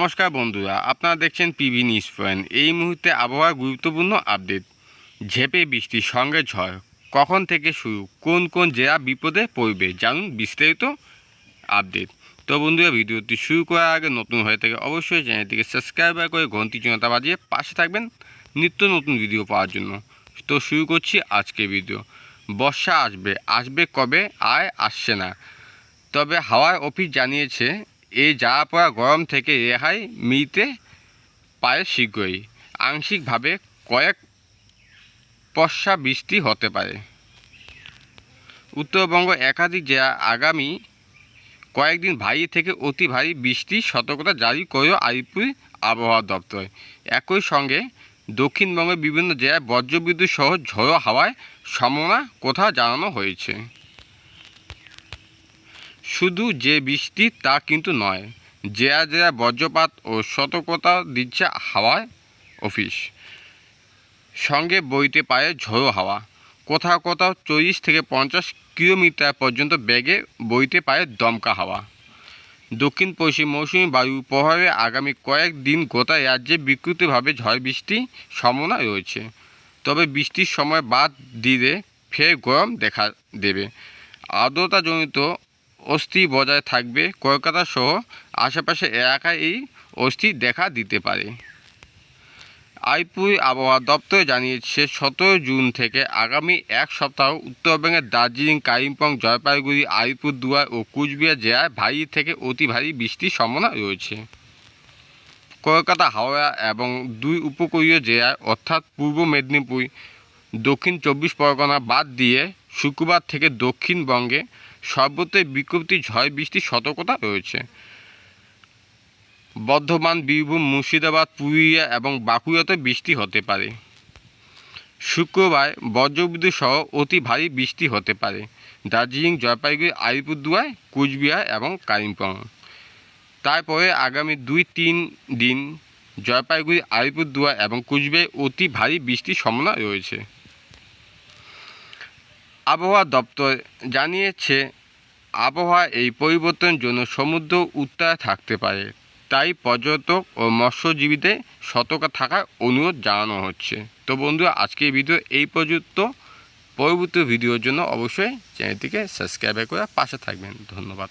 নমস্কার বন্ধুরা, আপনারা দেখছেন পিবি নিউজ পয়েন্ট। এই মুহূর্তে আবহাওয়ার গুরুত্বপূর্ণ আপডেট। ঝেঁপে বৃষ্টির সঙ্গে ঝড় কখন থেকে শুরু, কোন কোন জেলা বিপদে পড়বে, জানুন বিস্তারিত আপডেট। তো বন্ধুরা, ভিডিওটি শুরু করার আগে নতুন হয়ে থাকে অবশ্যই চ্যানেলটিকে সাবস্ক্রাইব করে ঘন্টি চিহ্নটা বাজিয়ে পাশে থাকবেন নিত্য নতুন ভিডিও পাওয়ার জন্য। তো শুরু করছি আজকের ভিডিও। বর্ষা আসবে কবে আর আসছে না। তবে হাওয়ার অফিস জানিয়েছে এই জ্বালা পোড়া গরম থেকে রেহাই মিলতে পারে শীঘ্রই। আংশিকভাবে কয়েক পশা বৃষ্টি হতে পারে। উত্তরবঙ্গ একাধিক জেলা আগামী কয়েকদিন ভারী থেকে অতি ভারী বৃষ্টির সতর্কতা জারি করল আলিপুর আবহাওয়া দপ্তর। একই সঙ্গে দক্ষিণবঙ্গের বিভিন্ন জেলায় বজ্রবিদ্যুৎ সহ ঝোড়ো হাওয়ার সম্ভাবনা কোথাও জানানো হয়েছে। শুধু যে বৃষ্টি তা কিন্তু নয়, জেলা বজ্রপাত ও সতর্কতা দিচ্ছে হাওয়ার অফিস। সঙ্গে বইতে পারে ঝোড়ো হাওয়া, কোথাও কোথাও 40 থেকে 50 কিলোমিটার পর্যন্ত বেগে বইতে পারে দমকা হাওয়া। দক্ষিণ পশ্চিম মৌসুমি বায়ুর প্রভাবে আগামী কয়েকদিন গোটা রাজ্যে বিকৃতভাবে ঝড় বৃষ্টির সম্ভাবনা রয়েছে। তবে বৃষ্টির সময় বাদ দিলে ফের গরম দেখা দেবে। আর্দ্রতাজনিত অস্থির বজায় থাকবে। কলকাতা সহ আশেপাশের এলাকায় এই অস্থির দেখা দিতে পারে। আলিপুর আবহাওয়া দপ্তর জানিয়েছে 17 জুন থেকে আগামী এক সপ্তাহ উত্তরবঙ্গের দার্জিলিং, কালিম্পং, জলপাইগুড়ি, আলিপুরদুয়ার ও কুচবিহার জেলায় ভারী থেকে অতি ভারী বৃষ্টির সম্ভাবনা রয়েছে। কলকাতা, হাওড়া এবং 2 উপকূলীয় জেলায় অর্থাৎ পূর্ব মেদিনীপুর, দক্ষিণ 24 পরগনা বাদ দিয়ে শুক্রবার থেকে দক্ষিণবঙ্গে সর্বত্রই বিক্ষিপ্ত ঝড় বৃষ্টির সতর্কতা রয়েছে। বর্ধমান, বীরভূম, মুর্শিদাবাদ, পুরুলিয়া এবং বাঁকুড়াতে বৃষ্টি হতে পারে। শুক্রবার বজ্রবিদ্যুৎ সহ অতি ভারী বৃষ্টি হতে পারে দার্জিলিং, জলপাইগুড়ি, আলিপুরদুয়ার, কুচবিহার এবং কালিম্পং। তারপরে আগামী 2-3 দিন জলপাইগুড়ি, আলিপুরদুয়ার এবং কুচবিহারে অতি ভারী বৃষ্টির সম্ভাবনা রয়েছে। আবহাওয়া দপ্তর জানিয়েছে আবহাওয়া এই পরিবর্তনের জন্য সমুদ্র উত্তাল থাকতে পারে, তাই পর্যটক ও মৎস্যজীবীদের সতর্ক থাকার অনুরোধ জানানো হচ্ছে। তো বন্ধুরা, আজকের ভিডিও এই পর্যন্ত। পরবর্তী ভিডিওর জন্য অবশ্যই চ্যানেলটিকে সাবস্ক্রাইব করে পাশে থাকবেন। ধন্যবাদ।